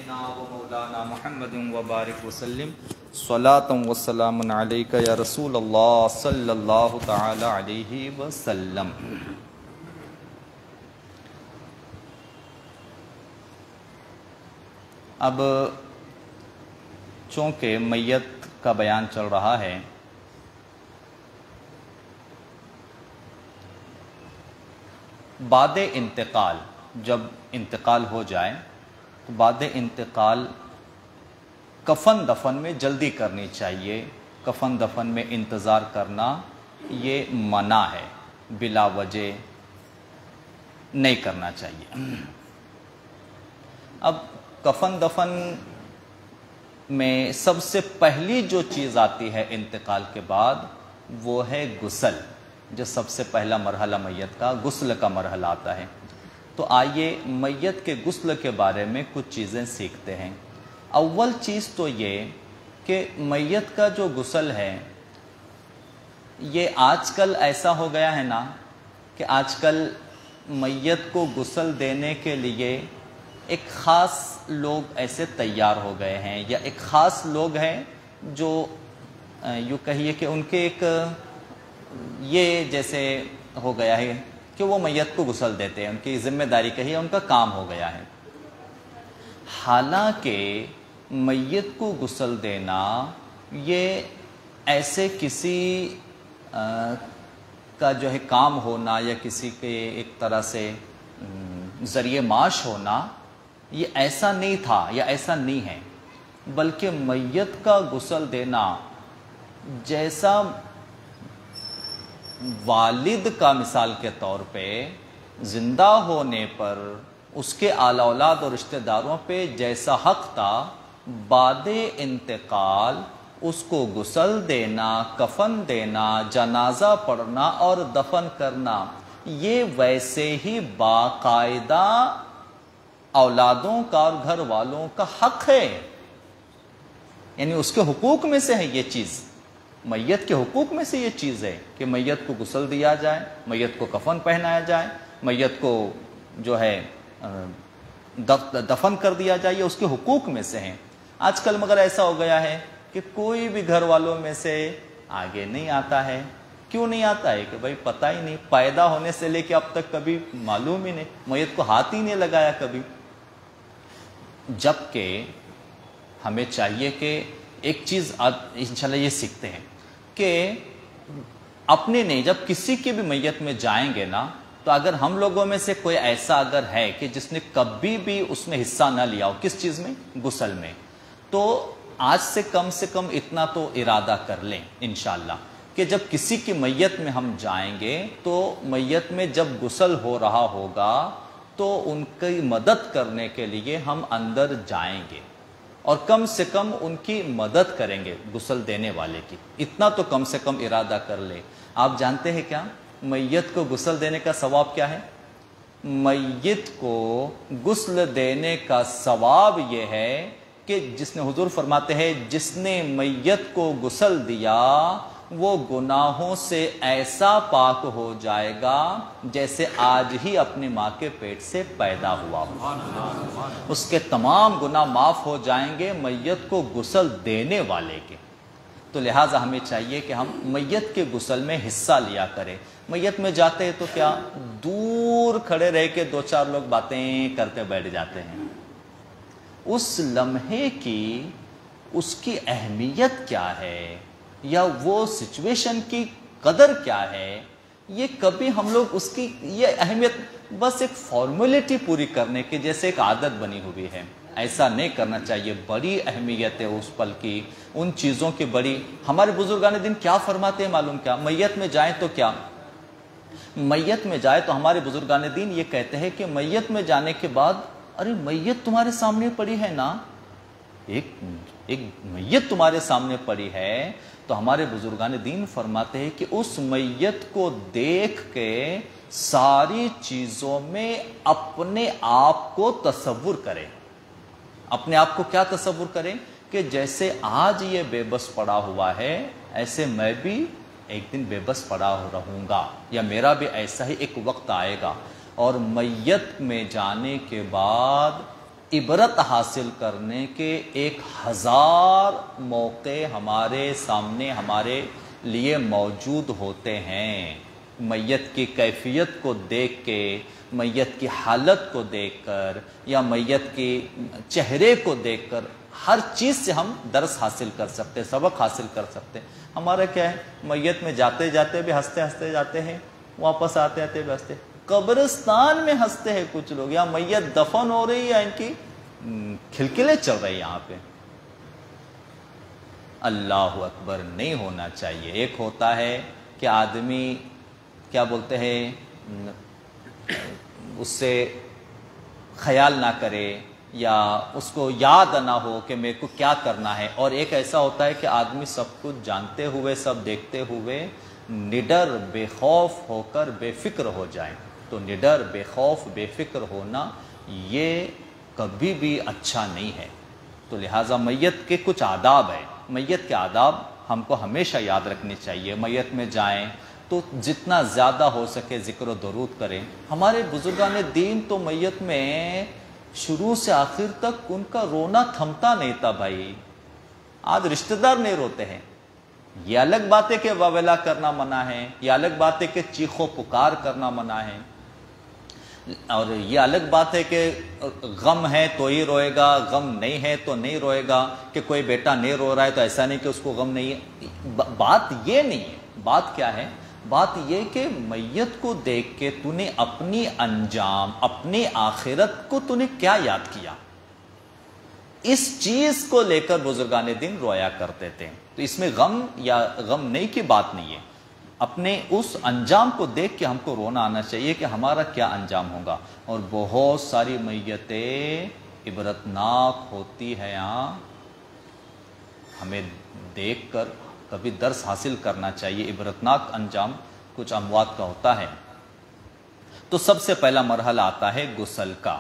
سیدنا و مولانا محمد و بارک وسلم صلاۃ و سلام علیک یا رسول اللہ صلی اللہ تعالی علیہ وسلم۔ اب چونکہ میت کا بیان چل رہا ہے، بعد انتقال جب انتقال ہو جائے تو بعد انتقال کفن دفن میں جلدی کرنی چاہیے۔ کفن دفن میں انتظار کرنا یہ منع ہے، بلا وجہ نہیں کرنا چاہیے۔ اب کفن دفن میں سب سے پہلی جو چیز آتی ہے انتقال کے بعد وہ ہے غسل۔ جو سب سے پہلا مرحلہ میت کا غسل کا مرحلہ آتا ہے۔ تو آئیے میت کے غسل کے بارے میں کچھ چیزیں سیکھتے ہیں۔ اول چیز تو یہ کہ میت کا جو غسل ہے، یہ آج کل ایسا ہو گیا ہے نا کہ آج کل میت کو غسل دینے کے لیے ایک خاص لوگ ایسے تیار ہو گئے ہیں، یا ایک خاص لوگ ہیں جو یوں کہیے کہ ان کے ایک یہ جیسے ہو گیا ہے کہ وہ میت کو غسل دیتے ہیں، ان کی ذمہ داری کہیے، ان کا کام ہو گیا ہے۔ حالانکہ میت کو غسل دینا یہ ایسے کسی کا جو ہے کام ہونا یا کسی کے ایک طرح سے ذریعہ معاش ہونا، یہ ایسا نہیں تھا یا ایسا نہیں ہے، بلکہ میت کا غسل دینا جیسا والد کا مثال کے طور پہ زندہ ہونے پر اس کے آل اولاد اور رشتہ داروں پہ جیسا حق تھا، بعد انتقال اس کو غسل دینا، کفن دینا، جنازہ پڑھنا اور دفن کرنا یہ ویسے ہی باقاعدہ اولادوں کا اور گھر والوں کا حق ہے۔ یعنی اس کے حقوق میں سے ہے یہ چیز، میت کے حقوق میں سے یہ چیز ہے کہ میت کو غسل دیا جائے، میت کو کفن پہنایا جائے، میت کو جو ہے دفن کر دیا جائے، یہ اس کے حقوق میں سے ہیں۔ آج کل مگر ایسا ہو گیا ہے کہ کوئی بھی گھر والوں میں سے آگے نہیں آتا ہے۔ کیوں نہیں آتا ہے؟ کہ بھائی پتہ ہی نہیں، پیدا ہونے سے لے کے اب تک کبھی معلوم ہی نہیں، میت کو ہاتھ ہی نہیں لگایا کبھی۔ جبکہ ہمیں چاہیے کہ ایک چیز انشاءاللہ یہ سیکھتے ہیں کہ اپنے نہیں، جب کسی کی بھی میت میں جائیں گے نا، تو اگر ہم لوگوں میں سے کوئی ایسا اگر ہے کہ جس نے کبھی بھی اس میں حصہ نہ لیا ہو، کس چیز میں؟ غسل میں، تو آج سے کم اتنا تو ارادہ کر لیں انشاءاللہ کہ جب کسی کی میت میں ہم جائیں گے تو میت میں جب غسل ہو رہا ہوگا تو ان کی مدد کرنے کے لیے ہم اندر جائیں گے اور کم سے کم ان کی مدد کریں گے غسل دینے والے کی۔ اتنا تو کم سے کم ارادہ کر لے۔ آپ جانتے ہیں کیا میت کو غسل دینے کا ثواب کیا ہے؟ میت کو غسل دینے کا ثواب یہ ہے کہ جس نے، حضور فرماتے ہیں، جس نے میت کو غسل دیا وہ گناہوں سے ایسا پاک ہو جائے گا جیسے آج ہی اپنی ماں کے پیٹ سے پیدا ہوا ہو۔ اس کے تمام گناہ معاف ہو جائیں گے میت کو غسل دینے والے کے۔ تو لہٰذا ہمیں چاہیے کہ ہم میت کے غسل میں حصہ لیا کریں۔ میت میں جاتے ہیں تو کیا دور کھڑے رہ کے دو چار لوگ باتیں کرتے بیٹھ جاتے ہیں۔ اس لمحے کی اس کی اہمیت کیا ہے یا وہ سچویشن کی قدر کیا ہے، یہ کبھی ہم لوگ اس کی یہ اہمیت بس ایک فارمیلٹی پوری کرنے کی جیسے ایک عادت بنی ہوئی ہے، ایسا نہیں کرنا چاہیے۔ بڑی اہمیت ہے اس پل کی، ان چیزوں کی بڑی۔ ہمارے بزرگان دین کیا فرماتے ہیں معلوم کیا؟ میت میں جائیں تو کیا؟ میت میں جائے تو ہمارے بزرگان دین یہ کہتے ہیں کہ میت میں جانے کے بعد، ارے میت تمہارے سامنے پڑی ہے نا، ایک میت تمہارے سامنے پڑی ہے، تو ہمارے بزرگان دین فرماتے ہیں کہ اس میت کو دیکھ کے ساری چیزوں میں اپنے آپ کو تصور کریں۔ اپنے آپ کو کیا تصور کریں؟ کہ جیسے آج یہ بے بس پڑا ہوا ہے، ایسے میں بھی ایک دن بے بس پڑا رہوں گا، یا میرا بھی ایسا ہی ایک وقت آئے گا۔ اور میت میں جانے کے بعد عبرت حاصل کرنے کے 1000 موقع ہمارے سامنے ہمارے لیے موجود ہوتے ہیں۔ میت کی کیفیت کو دیکھ کے، میت کی حالت کو دیکھ کر، یا میت کی چہرے کو دیکھ کر ہر چیز سے ہم درس حاصل کر سکتے، سبق حاصل کر سکتے۔ ہمارا کیا ہے، میت میں جاتے جاتے بھی ہنستے ہنستے جاتے ہیں، واپس آتے آتے بھی ہنستے۔ قبرستان میں ہنستے ہیں کچھ لوگ، یا میت دفن ہو رہی یا ان کی کھلکھلے چل رہے یہاں پہ۔ اللہ اکبر، نہیں ہونا چاہیے۔ ایک ہوتا ہے کہ آدمی کیا بولتے ہیں، اس سے خیال نہ کرے یا اس کو یاد نہ ہو کہ میرے کو کیا کرنا ہے، اور ایک ایسا ہوتا ہے کہ آدمی سب کچھ جانتے ہوئے، سب دیکھتے ہوئے نڈر بے خوف ہو کر بے فکر ہو جائیں۔ تو نڈر بے خوف بے فکر ہونا یہ کبھی بھی اچھا نہیں ہے۔ تو لہٰذا میت کے کچھ آداب ہیں، میت کے آداب ہم کو ہمیشہ یاد رکھنے چاہیے۔ میت میں جائیں تو جتنا زیادہ ہو سکے ذکر و درود کریں۔ ہمارے بزرگان دین تو میت میں شروع سے آخر تک ان کا رونا تھمتا نہیں تھا بھائی۔ آج رشتہ دار نہیں روتے ہیں، یہ الگ بات ہے کہ واویلا کرنا منع ہے، یہ الگ بات ہے کہ چیخو پکار کرنا منع ہے، اور یہ الگ بات ہے کہ غم ہے تو ہی روئے گا، غم نہیں ہے تو نہیں روئے گا، کہ کوئی بیٹا نہیں رو رہا ہے تو ایسا نہیں کہ اس کو غم نہیں ہے۔ بات یہ نہیں ہے۔ بات کیا ہے؟ بات یہ کہ میت کو دیکھ کے تو نے اپنی انجام، اپنی آخرت کو تو نے کیا یاد کیا، اس چیز کو لے کر بزرگان دین رویا کرتے تھے۔ تو اس میں غم یا غم نہیں کی بات نہیں ہے، اپنے اس انجام کو دیکھ کے ہم کو رونا آنا چاہیے کہ ہمارا کیا انجام ہوگا۔ اور بہت ساری میتیں عبرتناک ہوتی ہیں، ہمیں دیکھ کر کبھی درس حاصل کرنا چاہیے۔ عبرتناک انجام کچھ اموات کا ہوتا ہے۔ تو سب سے پہلا مرحلہ آتا ہے غسل کا۔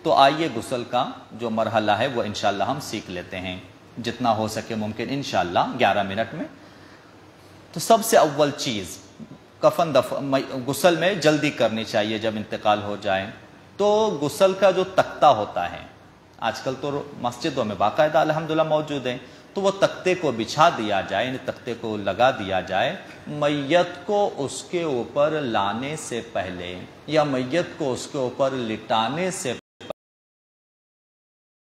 تو آئیے غسل کا جو مرحلہ ہے وہ انشاءاللہ ہم سیکھ لیتے ہیں جتنا ہو سکے ممکن، انشاءاللہ 11 منٹ میں۔ تو سب سے اول چیز کفن غسل میں جلدی کرنی چاہیے جب انتقال ہو جائے۔ تو غسل کا جو تختہ ہوتا ہے، آج کل تو مسجدوں میں باقاعدہ الحمدللہ موجود ہے، تو وہ تختے کو بچھا دیا جائے، یعنی تختے کو لگا دیا جائے۔ میت کو اس کے اوپر لانے سے پہلے یا میت کو اس کے اوپر لٹانے سے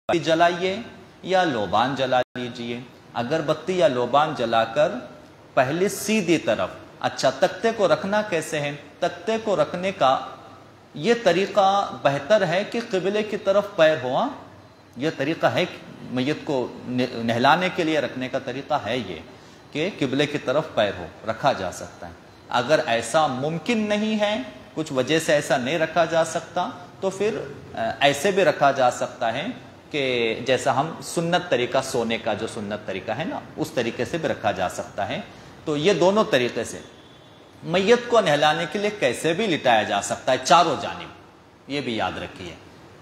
پہلے جلائیے یا لوبان جلا لیجئے۔ اگر بتی یا لوبان جلا کر پہلے سیدھی طرف، اچھا تختے کو رکھنا کیسے ہے؟ تختے کو رکھنے کا یہ طریقہ بہتر ہے کہ قبلے کی طرف پیر ہوا، یہ طریقہ ہے میت کو نہلانے کے لیے رکھنے کا طریقہ ہے یہ کہ قبلے کی طرف پیر ہو، رکھا جا سکتا ہے۔ اگر ایسا ممکن نہیں ہے، کچھ وجہ سے ایسا نہیں رکھا جا سکتا، تو پھر ایسے بھی رکھا جا سکتا ہے کہ جیسا ہم سنت طریقہ، سونے کا جو سنت طریقہ ہے نا، اس طریقے سے بھی رکھا جا سکتا ہے۔ تو یہ دونوں طریقے سے میت کو نہلانے کے لیے کیسے بھی لٹایا جا سکتا ہے، چاروں جانب، یہ بھی یاد رکھیے۔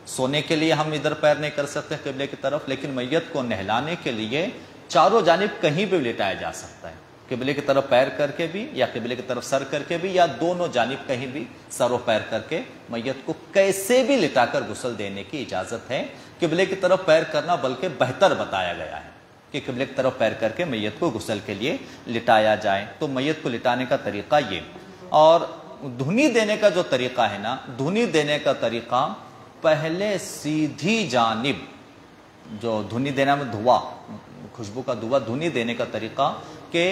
سونے کے لیے ہم ادھر پیر نہیں کر سکتے قبلے کی طرف، لیکن میت کو نہلانے کے لیے چاروں جانب کہیں بھی لٹایا جا سکتا ہے، قبلے کی طرف پیر کر کے بھی، یا قبلے کی طرف سر کر کے بھی، یا دونوں جانب کہیں بھی سر و پیر کر کے میت کو کیسے بھی لٹا کر غسل دینے کی اجازت ہے۔ قبلے کی طرف پیر کرنا بلکہ بہتر بتایا گیا ہے کہ قبلے کی طرف پیر کر کے میت کو غسل کے لیے لٹایا جائے۔ تو میت کو لٹانے کا طریقہ یہ، اور دھنی دینے کا جو طریقہ ہے نا، دھنی دینے کا طریقہ پہلے سیدھی جانب، جو دھنی دینا میں دھواں، خوشبو کا دھواں، دھنی دینے کا طریقہ کہ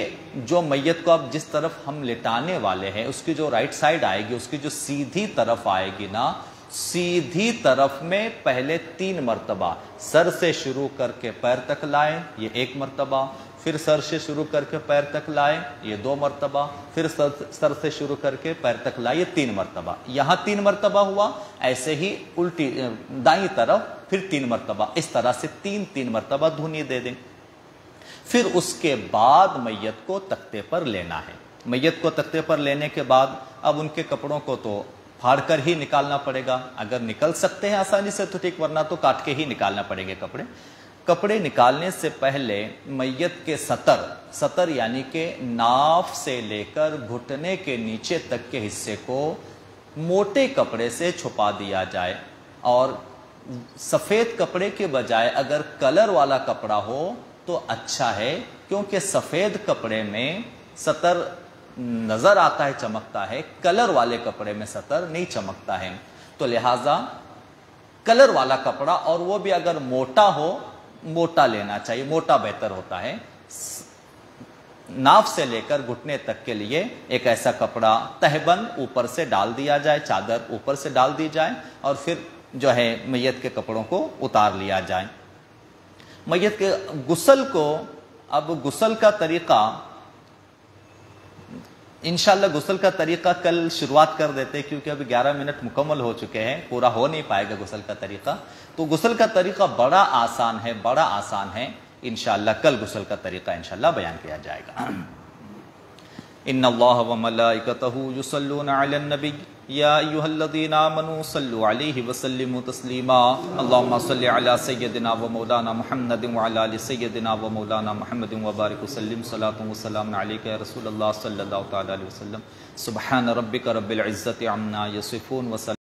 جو میت کو اب جس طرف ہم لٹانے والے ہیں اس کی جو رائٹ سائڈ آئے گی، اس کی جو سیدھی طرف آئے گی نا، سیدھی طرف میں پہلے 3 مرتبہ سر سے شروع کر کے پیر تک لائیں، یہ 1 مرتبہ، پھر سر سے شروع کر کے پیر تک لائیں، یہ 2 مرتبہ، پھر سر سے شروع کر کے پیر تک لائیں، 3 مرتبہ۔ یہاں 3 مرتبہ ہوا، ایسے ہی الٹی دائیں طرف پھر 3 مرتبہ، اس طرح سے 3 مرتبہ دھنی دے دیں۔ پھر اس کے بعد میت کو تختے پر لینا ہے۔ میت کو تختے پر لینے کے بعد اب ان کے کپڑوں کو تو پھاڑ کر ہی نکالنا پڑے گا، اگر نکل سکتے ہیں آسانی سے تو ٹھیک، ورنہ تو کاٹ کے ہی نکالنا پڑیں گے کپڑے۔ کپڑے نکالنے سے پہلے میت کے سطر یعنی کہ ناف سے لے کر گھٹنے کے نیچے تک کے حصے کو موٹے کپڑے سے چھپا دیا جائے، اور سفید کپڑے کے بجائے اگر کلر والا کپڑا ہو تو اچھا ہے، کیونکہ سفید کپڑے میں سطر نظر آتا ہے، چمکتا ہے، کلر والے کپڑے میں سطر نہیں چمکتا ہے، تو لہٰذا کلر والا کپڑا، اور وہ بھی اگر موٹا ہو، موٹا لینا چاہیے، موٹا بہتر ہوتا ہے، ناف سے لے کر گھٹنے تک کے لیے ایک ایسا کپڑا تہبند اوپر سے ڈال دیا جائے، چادر اوپر سے ڈال دی جائے، اور پھر جو ہے میت کے کپڑوں کو اتار لیا جائے۔ میت کے غسل کو، اب غسل کا طریقہ انشاءاللہ غسل کا طریقہ کل شروعات کر دیتے، کیونکہ ابھی 11 منٹ مکمل ہو چکے ہیں، پورا ہو نہیں پائے گا غسل کا طریقہ۔ تو غسل کا طریقہ بڑا آسان ہے، بڑا آسان ہے، انشاءاللہ کل غسل کا طریقہ انشاءاللہ بیان کیا جائے گا۔ ان اللہ وملائکتہ یصلون علی النبی یا ایھا الذین آمنوا صلوا علیہ وسلموا تسلیما اللهم صل علی سیدنا و مولانا محمد وعلی آل سیدنا و مولانا محمد وبارک وسلم صلاۃ و سلام علیک یا رسول اللہ صلی اللہ تعالی علیہ وسلم۔ سبحان ربک رب العزۃ عما یصفون وسلام